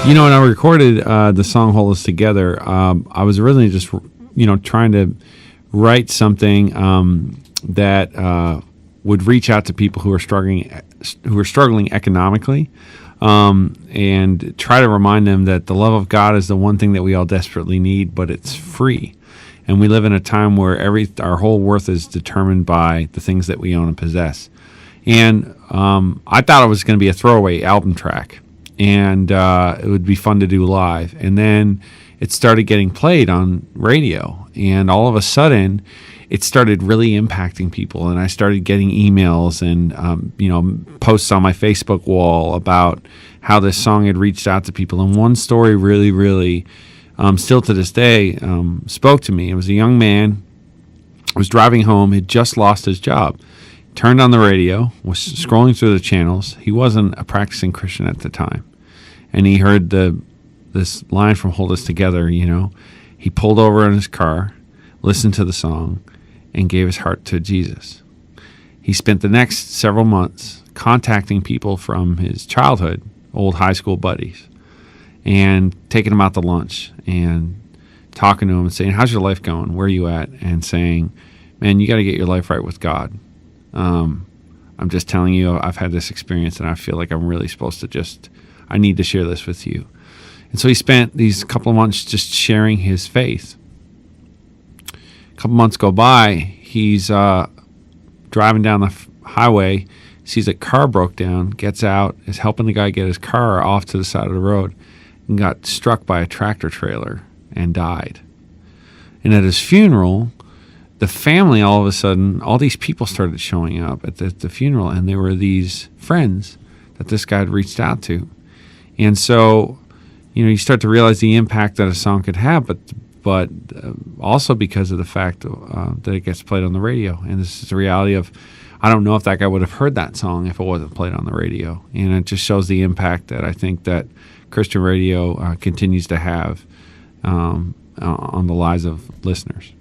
When I recorded the song "Hold Us Together," I was originally just, trying to write something that would reach out to people who are struggling economically, and try to remind them that the love of God is the one thing that we all desperately need, but it's free. And we live in a time where our whole worth is determined by the things that we own and possess. And I thought it was going to be a throwaway album track, and it would be fun to do live. And then it started getting played on radio, and all of a sudden, it started really impacting people. And I started getting emails and posts on my Facebook wall about how this song had reached out to people. And one story really, really, still to this day, spoke to me. It was a young man who was driving home, had just lost his job. Turned on the radio, was scrolling through the channels. He wasn't a practicing Christian at the time. And he heard this line from Hold Us Together, He pulled over in his car, listened to the song, and gave his heart to Jesus. He spent the next several months contacting people from his childhood, old high school buddies, and taking them out to lunch and talking to them and saying, "How's your life going? Where are you at?" And saying, "Man, you got to get your life right with God. I'm just telling you, I've had this experience, and I feel like I'm really supposed to I need to share this with you." And so he spent these couple of months just sharing his faith. A couple months go by, he's driving down the highway, sees a car broke down, gets out, is helping the guy get his car off to the side of the road, and got struck by a tractor trailer and died. And at his funeral, the family, all of a sudden, all these people started showing up at the funeral, and they were these friends that this guy had reached out to. And so, you start to realize the impact that a song could have, but also because of the fact that it gets played on the radio. And this is the reality of, I don't know if that guy would have heard that song if it wasn't played on the radio. And it just shows the impact that I think that Christian radio continues to have on the lives of listeners.